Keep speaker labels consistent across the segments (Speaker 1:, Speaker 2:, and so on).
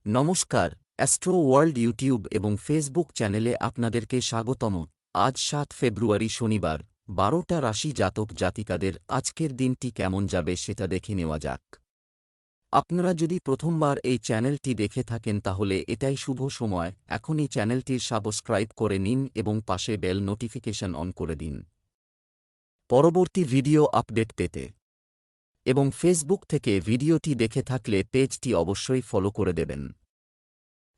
Speaker 1: নমস্কার, astro world YouTube এবং Facebook চ্যানেলে আপনাদেরকে স্বাগতম। আজ ৭ ফেব্রুয়ারি শনিবার, ১২টা রাশি জাতক জাতিকাদের আজকের দিনটি কেমন যাবে সেটা দেখে নেওয়া যাক। আপনারা যদি প্রথমবার এই চ্যানেলটি দেখে থাকেন তাহলে এটাই শুভ সময়, এখনই চ্যানেলটির সাবস্ক্রাইব করে নিন এবং পাশে বেল নোটিফিকেশন অন করে দিন পরবর্তী ভিডিও আপডেট পেতে। এবং ফেসবুক থেকে ভিডিওটি দেখে থাকলে পেজটি অবশ্যই ফলো করে দেবেন।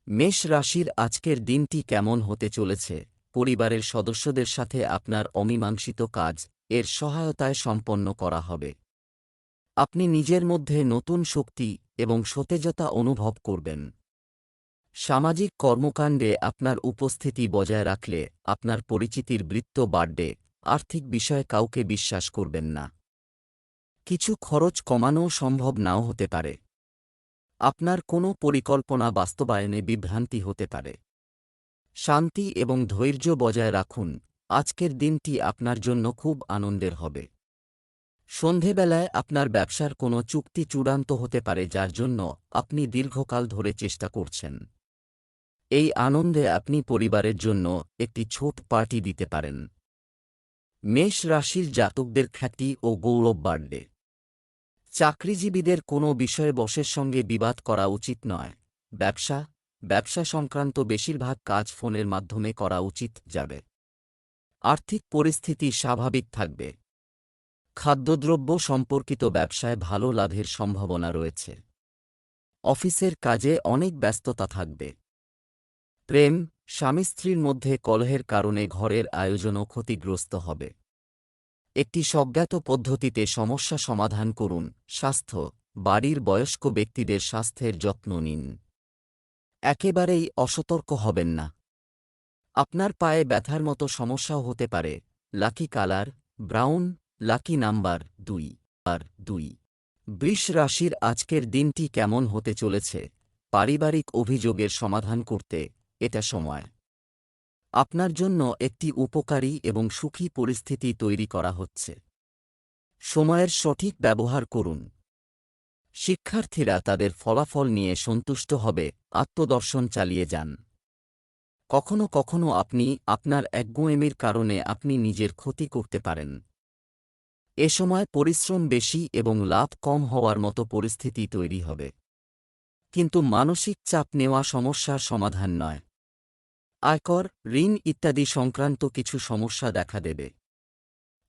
Speaker 1: মেষ রাশির আজকের দিনটি কেমন হতে চলেছে? পরিবারের সদস্যদের সাথে আপনার অমীমাংসিত কাজ এর সহায়তায় সম্পন্ন করা হবে। আপনি নিজের মধ্যে নতুন শক্তি এবং সতেজতা অনুভব করবেন। সামাজিক কর্মকাণ্ডে আপনার উপস্থিতি বজায় রাখলে আপনার পরিচিতির বৃত্ত বাড়বে। আর্থিক বিষয়ে কাউকে বিশ্বাস করবেন না। কিছু খরচ কমানো সম্ভব নাও হতে পারে। আপনার কোনো পরিকল্পনা বাস্তবায়নে বিভ্রান্তি হতে পারে। শান্তি এবং ধৈর্য বজায় রাখুন, আজকের দিনটি আপনার জন্য খুব আনন্দের হবে। সন্ধেবেলায় আপনার ব্যবসার কোনো চুক্তি চূড়ান্ত হতে পারে যার জন্য আপনি দীর্ঘকাল ধরে চেষ্টা করছেন। এই আনন্দে আপনি পরিবারের জন্য একটি ছোট পার্টি দিতে পারেন। মেষ রাশির জাতকদের খ্যাতি ও গৌরব বাড়বে। চাকরিজীবীদের কোনো বিষয়ে বসের সঙ্গে বিবাদ করা উচিত নয়। ব্যবসা সংক্রান্ত বেশিরভাগ কাজ ফোনের মাধ্যমে করা উচিত যাবে। আর্থিক পরিস্থিতি স্বাভাবিক থাকবে। খাদ্যদ্রব্য সম্পর্কিত ব্যবসায় ভালো লাভের সম্ভাবনা রয়েছে। অফিসের কাজে অনেক ব্যস্ততা থাকবে। প্রেম, স্বামী স্ত্রীর মধ্যে কলহের কারণে ঘরের আয়োজনও ক্ষতিগ্রস্ত হবে। একটি স্বজ্ঞাত পদ্ধতিতে সমস্যা সমাধান করুন। স্বাস্থ্য, বাড়ির বয়স্ক ব্যক্তিদের স্বাস্থ্যের যত্ন নিন। একেবারেই অসতর্ক হবেন না। আপনার পায়ে ব্যথার মতো সমস্যাও হতে পারে। Lucky colour brown, lucky number ২। বৃষ রাশির আজকের দিনটি কেমন হতে চলেছে? পারিবারিক অভিযোগের সমাধান করতে এটা সময়। আপনার জন্য একটি উপকারী এবং সুখী পরিস্থিতি তৈরি করা হচ্ছে। সময়ের সঠিক ব্যবহার করুন। শিক্ষার্থীরা তাদের ফলাফল নিয়ে সন্তুষ্ট হবে। আত্মদর্শন চালিয়ে যান। কখনো কখনো আপনি আপনার একগুঁয়েমির কারণে আপনি নিজের ক্ষতি করতে পারেন। এ সময় পরিশ্রম বেশি এবং লাভ কম হওয়ার মতো পরিস্থিতি তৈরি হবে। কিন্তু মানসিক চাপ নেওয়া সমস্যার সমাধান নয়। আয়কর, ঋণ ইত্যাদি সংক্রান্ত কিছু সমস্যা দেখা দেবে।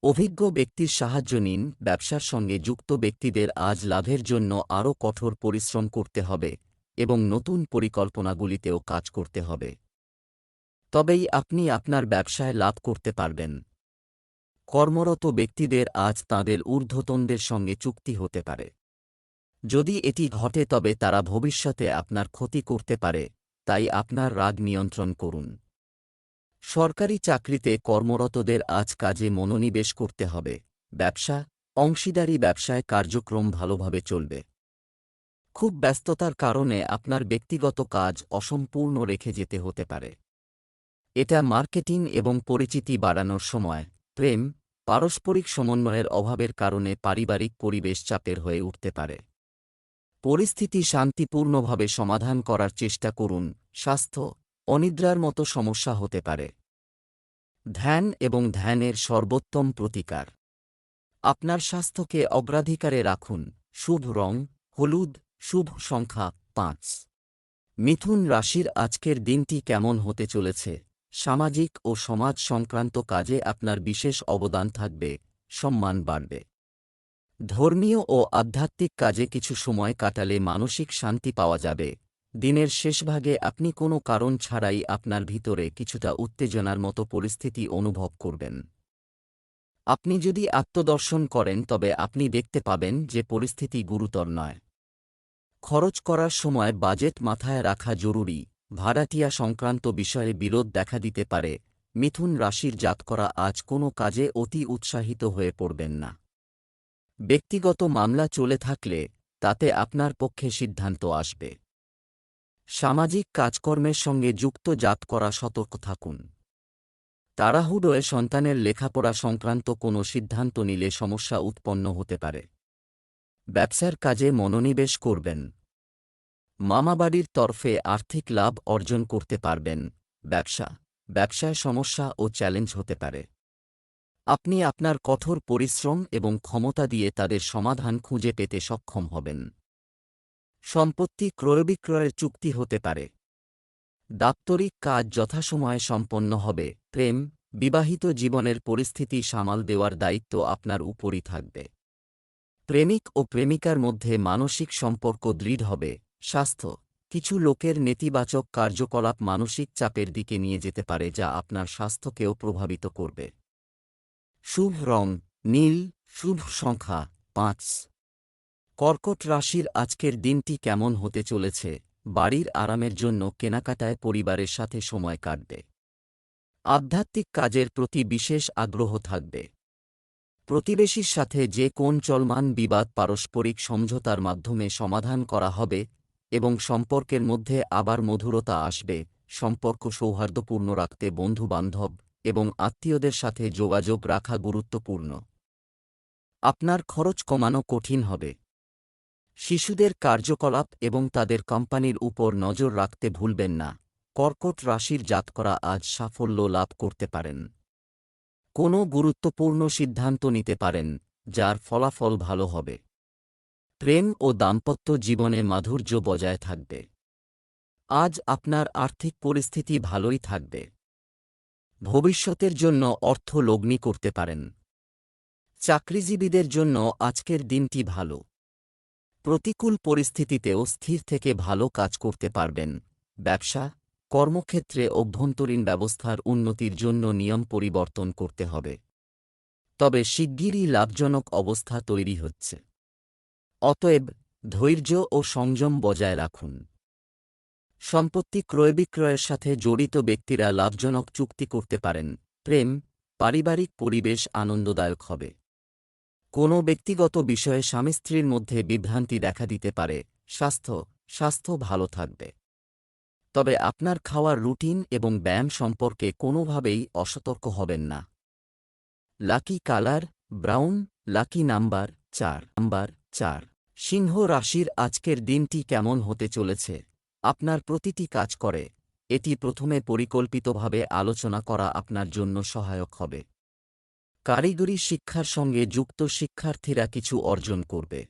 Speaker 1: অভিজ্ঞ ব্যক্তির সাহায্য নিন। ব্যবসার সঙ্গে যুক্ত ব্যক্তিদের আজ লাভের জন্য আরও কঠোর পরিশ্রম করতে হবে এবং নতুন পরিকল্পনাগুলিতেও কাজ করতে হবে। তবেই আপনি আপনার ব্যবসায় লাভ করতে পারবেন। কর্মরত ব্যক্তিদের আজ তাঁদের ঊর্ধ্বতনদের সঙ্গে চুক্তি হতে পারে। যদি এটি ঘটে তবে তারা ভবিষ্যতে আপনার ক্ষতি করতে পারে, তাই আপনার রাগ নিয়ন্ত্রণ করুন। সরকারি চাকরিতে কর্মরতদের আজ কাজে মনোনিবেশ করতে হবে। ব্যবসা, অংশীদারি ব্যবসায় কার্যক্রম ভালোভাবে চলবে। খুব ব্যস্ততার কারণে আপনার ব্যক্তিগত কাজ অসম্পূর্ণ রেখে যেতে হতে পারে। এটা মার্কেটিং এবং পরিচিতি বাড়ানোর সময়। প্রেম, পারস্পরিক সমন্বয়ের অভাবের কারণে পারিবারিক পরিবেশ চাপের হয়ে উঠতে পারে। পরিস্থিতি শান্তিপূর্ণভাবে সমাধান করার চেষ্টা করুন। স্বাস্থ্য, অনিদ্রার মতো সমস্যা হতে পারে। ধ্যান এবং ধ্যানের সর্বোত্তম প্রতিকার। আপনার স্বাস্থ্যকে অগ্রাধিকারে রাখুন। শুভ রং হলুদ, শুভ সংখ্যা ৫। মিথুন রাশির আজকের দিনটি কেমন হতে চলেছে? সামাজিক ও সমাজ সংক্রান্ত কাজে আপনার বিশেষ অবদান থাকবে। সম্মান বাড়বে। ধর্মীয় ও আধ্যাত্মিক কাজে কিছু সময় কাটালে মানসিক শান্তি পাওয়া যাবে। দিনের শেষভাগে আপনি কোনো কারণ ছাড়াই আপনার ভিতরে কিছুটা উত্তেজনার মতো পরিস্থিতি অনুভব করবেন। আপনি যদি আত্মদর্শন করেন তবে আপনি দেখতে পাবেন যে পরিস্থিতি গুরুতর নয়। খরচ করার সময় বাজেট মাথায় রাখা জরুরি। ভাড়াটিয়া সংক্রান্ত বিষয়ে বিরোধ দেখা দিতে পারে। মিথুন রাশির জাতকরা আজ কোনো কাজে অতি উৎসাহিত হয়ে পড়বেন না। ব্যক্তিগত মামলা চলে থাকলে তাতে আপনার পক্ষে সিদ্ধান্ত আসবে। সামাজিক কাজকর্মের সঙ্গে যুক্ত জাতকরা সতর্ক থাকুন। তাড়াহুড়োয় সন্তানের লেখাপড়া সংক্রান্ত কোনো সিদ্ধান্ত নিলে সমস্যা উৎপন্ন হতে পারে। ব্যবসার কাজে মনোনিবেশ করবেন। মামাবাড়ির তরফে আর্থিক লাভ অর্জন করতে পারবেন। ব্যবসায় সমস্যা ও চ্যালেঞ্জ হতে পারে। আপনি আপনার কঠোর পরিশ্রম এবং ক্ষমতা দিয়ে তাদের সমাধান খুঁজে পেতে সক্ষম হবেন। সম্পত্তি ক্রয়বিক্রয়ের চুক্তি হতে পারে। দাপ্তরিক কাজ যথাসময়ে সম্পন্ন হবে। বিবাহিত জীবনের পরিস্থিতি সামাল দেওয়ার দায়িত্ব আপনার উপরই থাকবে। প্রেমিক ও প্রেমিকার মধ্যে মানসিক সম্পর্ক দৃঢ় হবে। স্বাস্থ্য, কিছু লোকের নেতিবাচক কার্যকলাপ মানসিক চাপের দিকে নিয়ে যেতে পারে যা আপনার স্বাস্থ্যকেও প্রভাবিত করবে। শুভ রং নীল, শুভ সংখ্যা ৫। কর্কট রাশির আজকের দিনটি কেমন হতে চলেছে? বাড়ির আরামের জন্য কেনাকাটায় পরিবারের সাথে সময় কাটবে। আধ্যাত্মিক কাজের প্রতি বিশেষ আগ্রহ থাকবে। প্রতিবেশীর সাথে যে কোন চলমান বিবাদ পারস্পরিক সমঝোতার মাধ্যমে সমাধান করা হবে এবং সম্পর্কের মধ্যে আবার মধুরতা আসবে। সম্পর্ক সৌহার্দ্যপূর্ণ রাখতে বন্ধু-বান্ধব এবং আত্মীয়দের সাথে যোগাযোগ রাখা গুরুত্বপূর্ণ। আপনার খরচ কমানো কঠিন হবে। শিশুদের কার্যকলাপ এবং তাদের কোম্পানির উপর নজর রাখতে ভুলবেন না। কর্কট রাশির জাতকরা আজ সাফল্য লাভ করতে পারেন। কোনো গুরুত্বপূর্ণ সিদ্ধান্ত নিতে পারেন যার ফলাফল ভালো হবে। প্রেম ও দাম্পত্য জীবনে মাধুর্য বজায় থাকবে। আজ আপনার আর্থিক পরিস্থিতি ভালোই থাকবে। ভবিষ্যতের জন্য অর্থ লগ্নি করতে পারেন। চাকরিজীবীদের জন্য আজকের দিনটি ভালো। প্রতিকূল পরিস্থিতিতেও স্থির থেকে ভালো কাজ করতে পারবেন। ব্যবসা, কর্মক্ষেত্রে অভ্যন্তরীণ ব্যবস্থার উন্নতির জন্য নিয়ম পরিবর্তন করতে হবে। তবে শিগগিরই লাভজনক অবস্থা তৈরি হচ্ছে। অতএব ধৈর্য ও সংযম বজায় রাখুন। সম্পত্তি ক্রয়বিক্রয়ের সাথে জড়িত ব্যক্তিরা লাভজনক চুক্তি করতে পারেন। পারিবারিক পরিবেশ আনন্দদায়ক হবে। কোনো ব্যক্তিগত বিষয়ে স্বামী-স্ত্রীর মধ্যে বিভ্রান্তি দেখা দিতে পারে। স্বাস্থ্য ভালো থাকবে। তবে আপনার খাওয়ার রুটিন এবং ব্যায়াম সম্পর্কে কোনোভাবেই অসতর্ক হবেন না। Lucky colour brown, lucky number ৪। সিংহ রাশির আজকের দিনটি কেমন হতে চলেছে? আপনার প্রতিটি কাজ করে এটি প্রথমে পরিকল্পিতভাবে আলোচনা করা আপনার জন্য সহায়ক হবে। কারিগরি শিক্ষার সঙ্গে যুক্ত শিক্ষার্থীরা কিছু অর্জন করবে।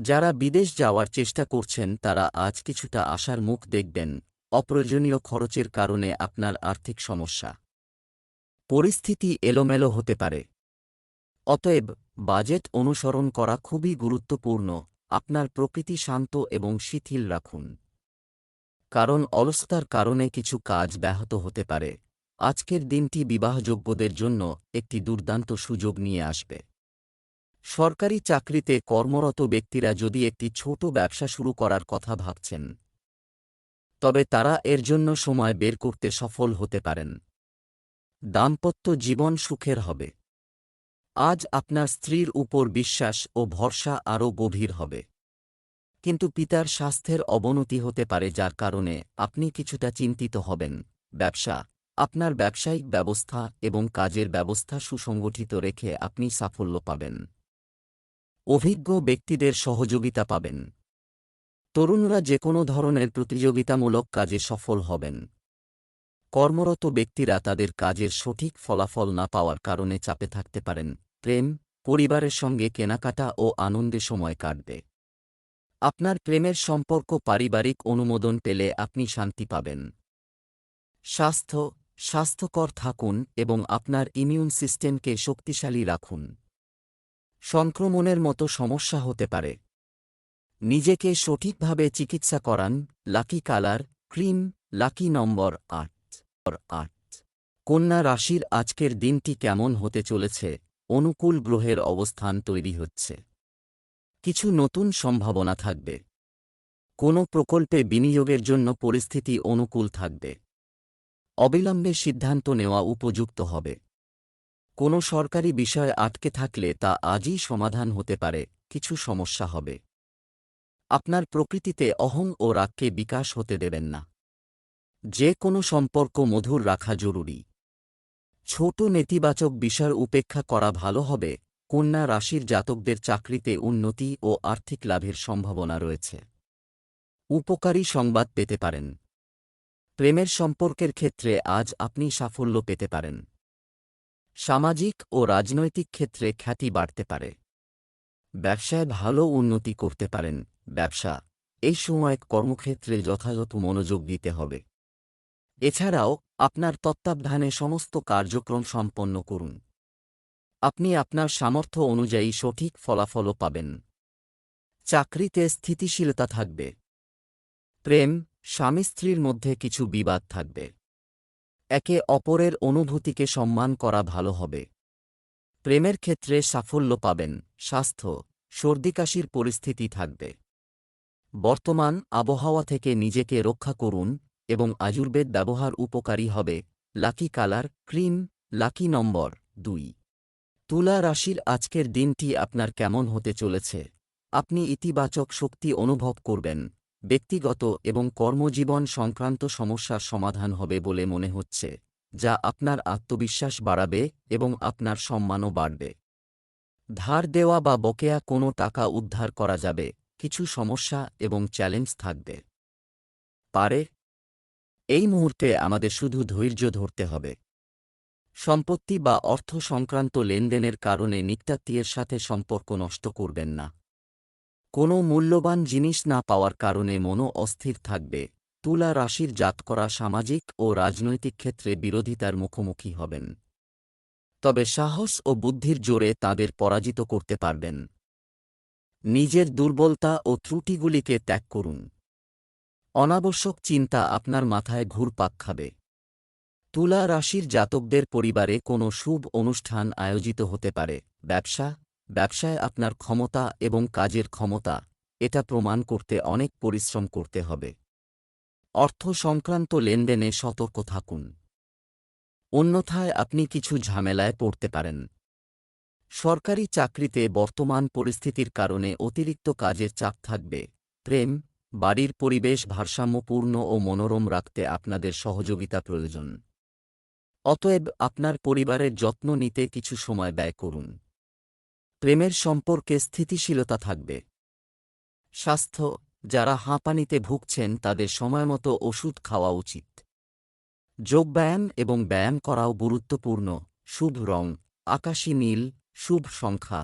Speaker 1: যারা বিদেশ যাওয়ার চেষ্টা করছেন তারা আজ কিছুটা আশার মুখ দেখবেন। অপ্রয়োজনীয় খরচের কারণে আপনার আর্থিক সমস্যা। পরিস্থিতি এলোমেলো হতে পারে। অতএব বাজেট অনুসরণ করা খুবই গুরুত্বপূর্ণ। আপনার প্রকৃতি শান্ত এবং শিথিল রাখুন, কারণ অলসতার কারণে কিছু কাজ ব্যাহত হতে পারে। আজকের দিনটি বিবাহযোগ্যদের জন্য একটি দুর্দান্ত সুযোগ নিয়ে আসবে। সরকারি চাকরিতে কর্মরত ব্যক্তিরা যদি একটি ছোট ব্যবসা শুরু করার কথা ভাবছেন, তবে তারা এর জন্য সময় বের করতে সফল হতে পারেন। দাম্পত্য জীবন সুখের হবে। আজ আপনার স্ত্রীর উপর বিশ্বাস ও ভরসা আরও গভীর হবে। কিন্তু পিতার স্বাস্থ্যের অবনতি হতে পারে যার কারণে আপনি কিছুটা চিন্তিত হবেন। আপনার ব্যবসায়িক ব্যবস্থা এবং কাজের ব্যবস্থা সুসংগঠিত রেখে আপনি সাফল্য পাবেন। অভিজ্ঞ ব্যক্তিদের সহযোগিতা পাবেন। তরুণরা যে কোনো ধরনের প্রতিযোগিতামূলক কাজে সফল হবেন। কর্মরত ব্যক্তিরা তাদের কাজের সঠিক ফলাফল না পাওয়ার কারণে চাপে থাকতে পারেন। পরিবারের সঙ্গে কেনাকাটা ও আনন্দে সময় কাটবে। আপনার প্রেমের সম্পর্ক পারিবারিক অনুমোদন পেলে আপনি শান্তি পাবেন। স্বাস্থ্যকর থাকুন এবং আপনার ইমিউন সিস্টেমকে শক্তিশালী রাখুন। সংক্রমণের মতো সমস্যা হতে পারে। নিজেকে সঠিকভাবে চিকিৎসা করান। লাকি কালার ক্রিম, লাকি নম্বর ৮। কন্যা রাশির আজকের দিনটি কেমন হতে চলেছে? অনুকূল গ্রহের অবস্থান তৈরি হচ্ছে। কিছু নতুন সম্ভাবনা থাকবে। কোনো প্রকল্পে বিনিয়োগের জন্য পরিস্থিতি অনুকূল থাকবে। অবিলম্বে সিদ্ধান্ত নেওয়া উপযুক্ত হবে। কোনো সরকারি বিষয় আটকে থাকলে তা আজই সমাধান হতে পারে। কিছু সমস্যা হবে। আপনার প্রকৃতিতে অহং ও রাগকে বিকাশ হতে দেবেন না। যে কোনো সম্পর্ক মধুর রাখা জরুরি। ছোট নেতিবাচক বিষয় উপেক্ষা করা ভালো হবে। কন্যা রাশির জাতকদের চাকরিতে উন্নতি ও আর্থিক লাভের সম্ভাবনা রয়েছে। উপকারী সংবাদ পেতে পারেন। প্রেমের সম্পর্কের ক্ষেত্রে আজ আপনি সাফল্য পেতে পারেন। সামাজিক ও রাজনৈতিক ক্ষেত্রে খ্যাতি বাড়তে পারে। ব্যবসায় ভালো উন্নতি করতে পারেন। ব্যবসা, এই সময় কর্মক্ষেত্রে যথাযথ মনোযোগ দিতে হবে। এছাড়াও আপনার তত্ত্বাবধানে সমস্ত কার্যক্রম সম্পন্ন করুন। আপনি আপনার সামর্থ্য অনুযায়ী সঠিক ফলাফলও পাবেন। চাকরিতে স্থিতিশীলতা থাকবে। প্রেম, স্বামী স্ত্রীর মধ্যে কিছু বিবাদ থাকবে। একে অপরের অনুভূতিকে সম্মান করা ভালো হবে। প্রেমের ক্ষেত্রে সাফল্য পাবেন। স্বাস্থ্য, সর্দিকাশির পরিস্থিতি থাকবে। বর্তমান আবহাওয়া থেকে নিজেকে রক্ষা করুন এবং আয়ুর্বেদ ব্যবহার উপকারী হবে। লাকি কালার ক্রিম, লাকি নম্বর 2। তুলা রাশির আজকের দিনটি আপনার কেমন হতে চলেছে? আপনি ইতিবাচক শক্তি অনুভব করবেন। ব্যক্তিগত এবং কর্মজীবন সংক্রান্ত সমস্যার সমাধান হবে বলে মনে হচ্ছে, যা আপনার আত্মবিশ্বাস বাড়াবে এবং আপনার সম্মানও বাড়বে। ধার দেওয়া বা বকেয়া কোনো টাকা উদ্ধার করা যাবে। কিছু সমস্যা এবং চ্যালেঞ্জ থাকবে পারে। এই মুহূর্তে আমাদের শুধু ধৈর্য ধরতে হবে। সম্পত্তি বা অর্থ সংক্রান্ত লেনদেনের কারণে নিত্যাত্মীয়ের সাথে সম্পর্ক নষ্ট করবেন না। কোনো মূল্যবান জিনিস না পাওয়ার কারণে মনও অস্থির থাকবে। তুলা রাশির জাতকরা সামাজিক ও রাজনৈতিক ক্ষেত্রে বিরোধিতার মুখোমুখি হবেন, তবে সাহস ও বুদ্ধির জোরে তাদের পরাজিত করতে পারবেন। নিজের দুর্বলতা ও ত্রুটিগুলিকে ত্যাগ করুন। অনাবশ্যক চিন্তা আপনার মাথায় ঘুরপাক খাবে। তুলা রাশির জাতকদের পরিবারে কোনো শুভ অনুষ্ঠান আয়োজিত হতে পারে। ব্যবসায় আপনার ক্ষমতা এবং কাজের ক্ষমতা, এটা প্রমাণ করতে অনেক পরিশ্রম করতে হবে। অর্থ সংক্রান্ত লেনদেনে সতর্ক থাকুন, অন্যথায় আপনি কিছু ঝামেলায় পড়তে পারেন। সরকারি চাকরিতে বর্তমান পরিস্থিতির কারণে অতিরিক্ত কাজের চাপ থাকবে। প্রেম, বাড়ির পরিবেশ ভারসাম্যপূর্ণ ও মনোরম রাখতে আপনাদের সহযোগিতা প্রয়োজন। অতএব আপনার পরিবারের যত্ন নিতে কিছু সময় ব্যয় করুন। প্রেমের সম্পর্কে স্থিতিশীলতা থাকবে। স্বাস্থ্য, যারা হাঁপানিতে ভুগছেন তাদের সময়মতো ওষুধ খাওয়া উচিত। যোগব্যায়াম এবং ব্যায়াম করাও গুরুত্বপূর্ণ। শুভ রং আকাশী নীল। শুভ সংখ্যা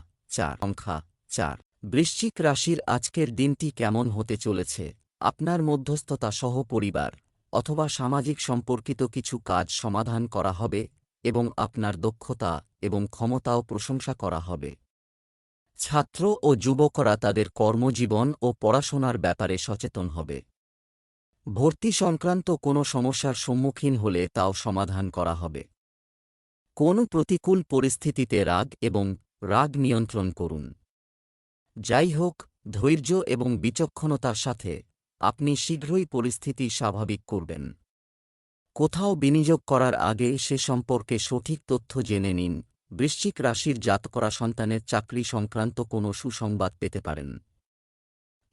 Speaker 1: 4। বৃশ্চিক রাশির আজকের দিনটি কেমন হতে চলেছে? আপনার মধ্যস্থতা সহ পরিবার অথবা সামাজিক সম্পর্কিত কিছু কাজ সমাধান করা হবে এবং আপনার দক্ষতা এবং ক্ষমতাও প্রশংসা করা হবে। ছাত্র ও যুবকরা তাদের কর্মজীবন ও পড়াশোনার ব্যাপারে সচেতন হবে। ভর্তি সংক্রান্ত কোনো সমস্যার সম্মুখীন হলে তাও সমাধান করা হবে। কোনো প্রতিকূল পরিস্থিতিতে রাগ নিয়ন্ত্রণ করুন। যাই হোক, ধৈর্য এবং বিচক্ষণতার সাথে আপনি শীঘ্রই পরিস্থিতি স্বাভাবিক করবেন। কোথাও বিনিয়োগ করার আগে সে সম্পর্কে সঠিক তথ্য জেনে নিন। বৃশ্চিক রাশির জাতকরা সন্তানের চাকরি সংক্রান্ত কোনো সুসংবাদ পেতে পারেন।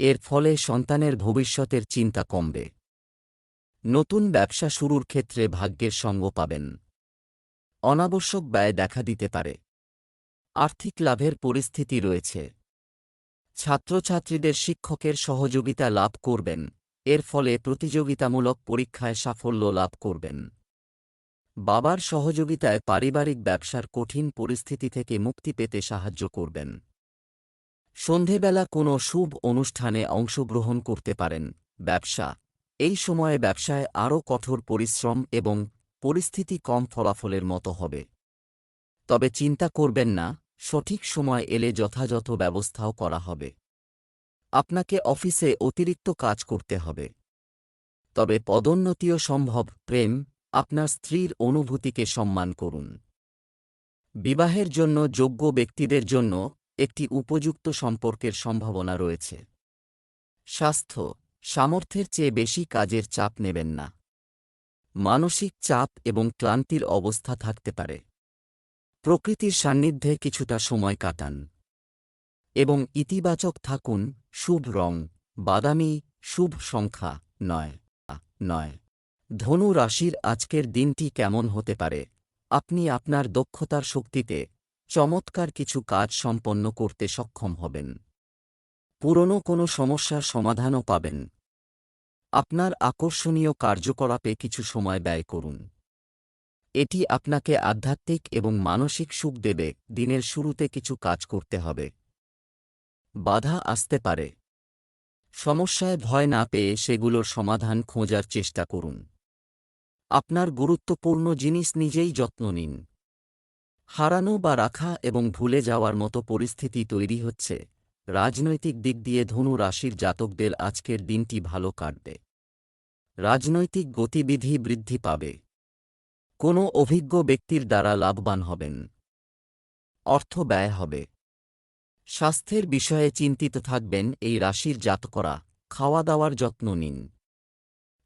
Speaker 1: এর ফলে সন্তানের ভবিষ্যতের চিন্তা কমবে। নতুন ব্যবসা শুরুর ক্ষেত্রে ভাগ্যের সঙ্গ পাবেন। অনাবশ্যক ব্যয় দেখা দিতে পারে। আর্থিক লাভের পরিস্থিতি রয়েছে। ছাত্রছাত্রীদের শিক্ষকের সহযোগিতা লাভ করবেন। এর ফলে প্রতিযোগিতামূলক পরীক্ষায় সাফল্য লাভ করবেন। বাবার সহযোগিতায় পারিবারিক ব্যবসার কঠিন পরিস্থিতি থেকে মুক্তি পেতে সাহায্য করবেন। সন্ধেবেলা কোনো শুভ অনুষ্ঠানে অংশগ্রহণ করতে পারেন। ব্যবসা, এই সময়ে ব্যবসায় আরও কঠোর পরিশ্রম এবং পরিস্থিতি কম ফলাফলের মতো হবে। তবে চিন্তা করবেন না, সঠিক সময় এলে যথাযথ ব্যবস্থাও করা হবে। আপনাকে অফিসে অতিরিক্ত কাজ করতে হবে, তবে পদোন্নতিও সম্ভব। প্রেম, আপনার স্ত্রীর অনুভূতিকে সম্মান করুন। বিবাহের জন্য যোগ্য ব্যক্তিদের জন্য একটি উপযুক্ত সম্পর্কের সম্ভাবনা রয়েছে। স্বাস্থ্য, সামর্থ্যের চেয়ে বেশি কাজের চাপ নেবেন না। মানসিক চাপ এবং ক্লান্তির অবস্থা থাকতে পারে। প্রকৃতির সান্নিধ্যে কিছুটা সময় কাটান এবং ইতিবাচক থাকুন। শুভ রং বাদামি। শুভ সংখ্যা 9। ধনু রাশির আজকের দিনটি কেমন হতে পারে? আপনি আপনার দক্ষতার শক্তিতে চমৎকার কিছু কাজ সম্পন্ন করতে সক্ষম হবেন। পুরনো কোনো সমস্যার সমাধানও পাবেন। আপনার আকর্ষণীয় কার্যকলাপে কিছু সময় ব্যয় করুন। এটি আপনাকে আধ্যাত্মিক এবং মানসিক সুখ দেবে। দিনের শুরুতে কিছু কাজ করতে হবে। বাধা আসতে পারে। সমস্যায় ভয় না পেয়ে সেগুলোর সমাধান খোঁজার চেষ্টা করুন। আপনার গুরুত্বপূর্ণ জিনিস নিজেই যত্ন নিন। হারানো বা রাখা এবং ভুলে যাওয়ার মতো পরিস্থিতি তৈরি হচ্ছে। রাজনৈতিক দিক দিয়ে ধনু রাশির জাতকদের আজকের দিনটি ভালো কাটবে। রাজনৈতিক গতিবিধি বৃদ্ধি পাবে। কোনো অভিজ্ঞ ব্যক্তির দ্বারা লাভবান হবেন। অর্থ ব্যয় হবে। স্বাস্থ্যের বিষয়ে চিন্তিত থাকবেন এই রাশির জাতকরা। খাওয়া দাওয়ার যত্ন নিন।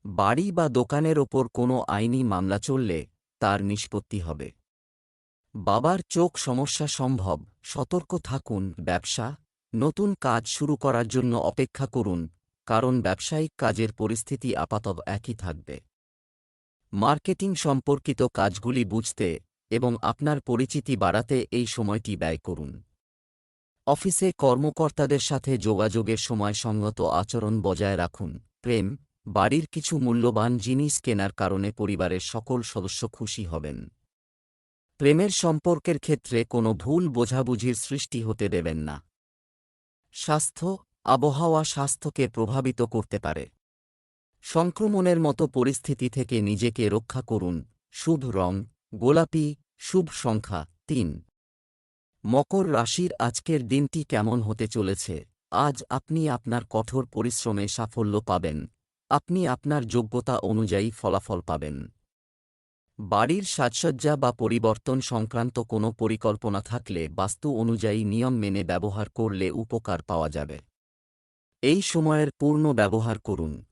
Speaker 1: বাড়ি বা দোকানের ওপর কোনো আইনি মামলা চললে তার নিষ্পত্তি হবে। বাবার চোখ সমস্যা সম্ভব, সতর্ক থাকুন। ব্যবসা, নতুন কাজ শুরু করার জন্য অপেক্ষা করুন, কারণ ব্যবসায়িক কাজের পরিস্থিতি আপাতত একই থাকবে। মার্কেটিং সম্পর্কিত কাজগুলি বুঝতে এবং আপনার পরিচিতি বাড়াতে এই সময়টি ব্যয় করুন। অফিসে কর্মকর্তাদের সাথে যোগাযোগের সময় সঙ্গত আচরণ বজায় রাখুন। প্রেম, বাড়ির কিছু মূল্যবান জিনিস কেনার কারণে পরিবারের সকল সদস্য খুশি হবেন। প্রেমের সম্পর্কের ক্ষেত্রে কোনো ভুল বোঝাবুঝির সৃষ্টি হতে দেবেন না। স্বাস্থ্য, আবহাওয়া স্বাস্থ্যকে প্রভাবিত করতে পারে। সংক্রমণের মতো পরিস্থিতি থেকে নিজেকে রক্ষা করুন। শুভ রং গোলাপি, শুভ সংখ্যা ৩। মকর রাশির আজকের দিনটি কেমন হতে চলেছে? আজ আপনি আপনার কঠোর পরিশ্রমে সাফল্য পাবেন। আপনি আপনার যোগ্যতা অনুযায়ী ফলাফল পাবেন। বাড়ির সাজসজ্জা বা পরিবর্তন সংক্রান্ত কোনো পরিকল্পনা থাকলে বাস্তু অনুযায়ী নিয়ম মেনে ব্যবহার করলে উপকার পাওয়া যাবে। এই সময়ের পূর্ণ ব্যবহার করুন।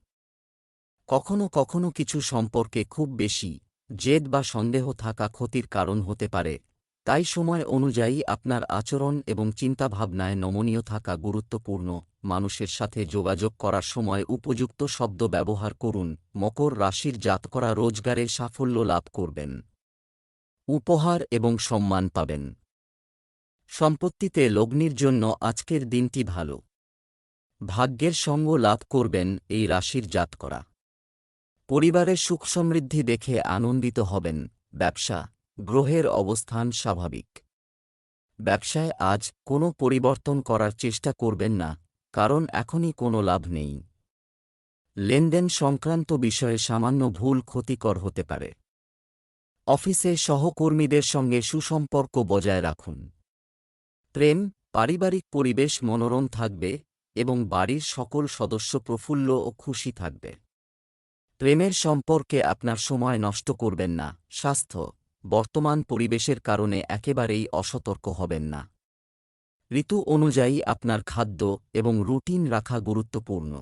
Speaker 1: কখনো কখনো কিছু সম্পর্কে খুব বেশি জেদ বা সন্দেহ থাকা ক্ষতির কারণ হতে পারে, তাই সময় অনুযায়ী আপনার আচরণ এবং চিন্তাভাবনায় নমনীয় থাকা গুরুত্বপূর্ণ। মানুষের সাথে যোগাযোগ করার সময় উপযুক্ত শব্দ ব্যবহার করুন। মকর রাশির জাতকরা রোজগারে সাফল্য লাভ করবেন। উপহার এবং সম্মান পাবেন। সম্পত্তিতে লগ্নির জন্য আজকের দিনটি ভালো। ভাগ্যের সঙ্গ লাভ করবেন এই রাশির জাতকরা। পরিবারের সুখ সমৃদ্ধি দেখে আনন্দিত হবেন। ব্যবসা, গ্রহের অবস্থান স্বাভাবিক। ব্যবসায় আজ কোনো পরিবর্তন করার চেষ্টা করবেন না, কারণ এখনই কোনো লাভ নেই। লেনদেন সংক্রান্ত বিষয়ে সামান্য ভুল ক্ষতিকর হতে পারে। অফিসে সহকর্মীদের সঙ্গে সুসম্পর্ক বজায় রাখুন। প্রেম, পারিবারিক পরিবেশ মনোরম থাকবে এবং বাড়ির সকল সদস্য প্রফুল্ল ও খুশি থাকবে। প্রেমের সম্পর্কে আপনার সময় নষ্ট করবেন না। স্বাস্থ্য, বর্তমান পরিবেশের কারণে একেবারেই অসতর্ক হবেন না। ঋতু অনুযায়ী আপনার খাদ্য এবং রুটিন রাখা গুরুত্বপূর্ণ।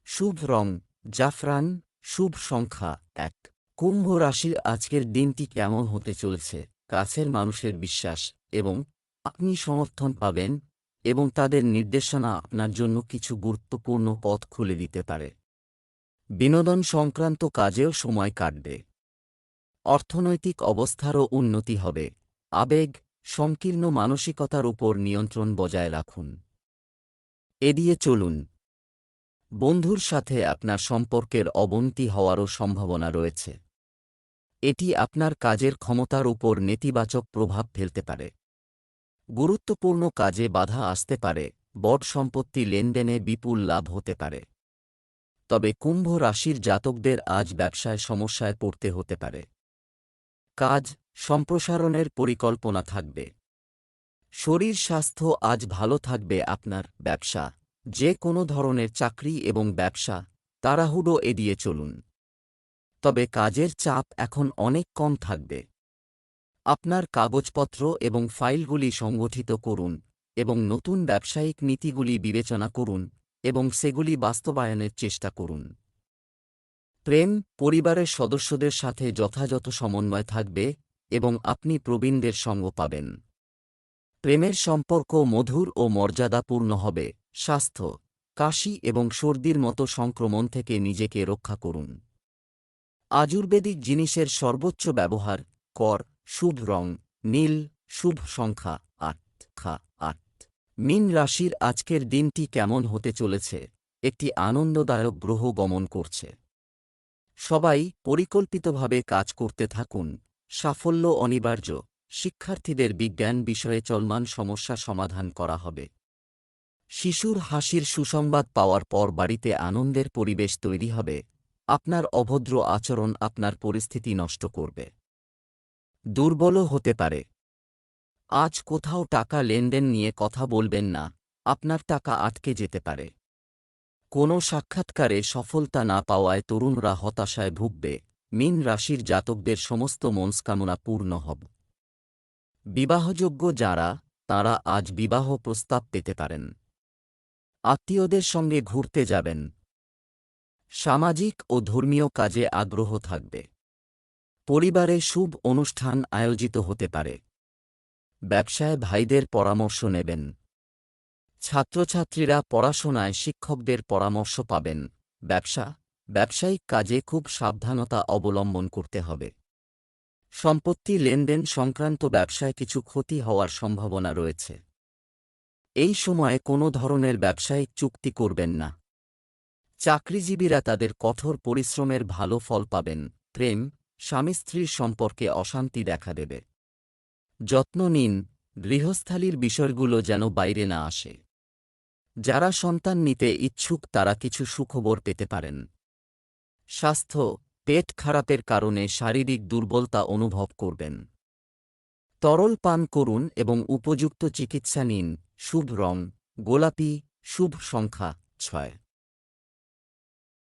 Speaker 1: শুভ রং জাফরান, শুভ সংখ্যা ১। কুম্ভ রাশির আজকের দিনটি কেমন হতে চলেছে? কাছের মানুষের বিশ্বাস এবং আপনি সমর্থন পাবেন এবং তাদের নির্দেশনা আপনার জন্য কিছু গুরুত্বপূর্ণ পথ খুলে দিতে পারে। বিনোদন সংক্রান্ত কাজেও সময় কাটবে। অর্থনৈতিক অবস্থারও উন্নতি হবে। আবেগ, সংকীর্ণ মানসিকতার উপর নিয়ন্ত্রণ বজায় রাখুন। এড়িয়ে চলুন। বন্ধুর সাথে আপনার সম্পর্কের অবনতি হওয়ারও সম্ভাবনা রয়েছে। এটি আপনার কাজের ক্ষমতার উপর নেতিবাচক প্রভাব ফেলতে পারে। গুরুত্বপূর্ণ কাজে বাধা আসতে পারে। বড় সম্পত্তি লেনদেনে বিপুল লাভ হতে পারে। তবে কুম্ভ রাশির জাতকদের আজ ব্যবসায় সমস্যায় পড়তে হতে পারে। কাজ সম্প্রসারণের পরিকল্পনা থাকবে। শরীর স্বাস্থ্য আজ ভালো থাকবে। আপনার ব্যবসা, যে কোনো ধরনের চাকরি এবং ব্যবসা, তাড়াহুড়ো এড়িয়ে চলুন। তবে কাজের চাপ এখন অনেক কম থাকবে। আপনার কাগজপত্র এবং ফাইলগুলি সংগঠিত করুন এবং নতুন ব্যবসায়িক নীতিগুলি বিবেচনা করুন এবং সেগুলি বাস্তবায়নের চেষ্টা করুন। প্রেম, পরিবারের সদস্যদের সাথে যথাযথ সমন্বয় থাকবে এবং আপনি প্রবীণদের সঙ্গ পাবেন। প্রেমের সম্পর্ক মধুর ও মর্যাদাপূর্ণ হবে। স্বাস্থ্য, কাশি এবং সর্দির মতো সংক্রমণ থেকে নিজেকে রক্ষা করুন। আয়ুর্বেদিক জিনিসের সর্বোচ্চ ব্যবহার কর। শুভ রং নীল, শুভ সংখ্যা ৮। মীন রাশির আজকের দিনটি কেমন হতে চলেছে? একটি আনন্দদায়ক গ্রহ গমন করছে। সবাই পরিকল্পিতভাবে কাজ করতে থাকুন, সাফল্য অনিবার্য। শিক্ষার্থীদের বিজ্ঞান বিষয়ে চলমান সমস্যা সমাধান করা হবে। শিশুর হাসির সুসংবাদ পাওয়ার পর বাড়িতে আনন্দের পরিবেশ তৈরি হবে। আপনার অভদ্র আচরণ আপনার পরিস্থিতি নষ্ট করবে, দুর্বলও হতে পারে। আজ কোথাও টাকা লেনদেন নিয়ে কথা বলবেন না, আপনার টাকা আটকে যেতে পারে। কোনো সাক্ষাৎকারে সফলতা না পাওয়ায় তরুণরা হতাশায় ভুগবে। মীন রাশির জাতকদের সমস্ত মনস্কামনা পূর্ণ হবে। বিবাহযোগ্য যারা, তাঁরা আজ বিবাহ প্রস্তাব পেতে পারেন। আত্মীয়দের সঙ্গে ঘুরতে যাবেন। সামাজিক ও ধর্মীয় কাজে আগ্রহ থাকবে। পরিবারে শুভ অনুষ্ঠান আয়োজিত হতে পারে। ব্যবসায় ভাইদের পরামর্শ নেবেন। ছাত্রছাত্রীরা পড়াশোনায় শিক্ষকদের পরামর্শ পাবেন। ব্যবসায়িক কাজে খুব সাবধানতা অবলম্বন করতে হবে। সম্পত্তি লেনদেন সংক্রান্ত ব্যবসায় কিছু ক্ষতি হওয়ার সম্ভাবনা রয়েছে। এই সময়ে কোনো ধরনের ব্যবসায়িক চুক্তি করবেন না। চাকরিজীবীরা তাদের কঠোর পরিশ্রমের ভালো ফল পাবেন। প্রেম, স্বামী স্ত্রীর সম্পর্কে অশান্তি দেখা দেবে। যত্ন নিন, গৃহস্থালির বিষয়গুলো যেন বাইরে না আসে। যারা সন্তান নিতে ইচ্ছুক তারা কিছু সুখবর পেতে পারেন। স্বাস্থ্য, পেট খারাপের কারণে শারীরিক দুর্বলতা অনুভব করবেন। তরল পান করুন এবং উপযুক্ত চিকিৎসা নিন। শুভ রং গোলাপি, শুভ সংখ্যা 6।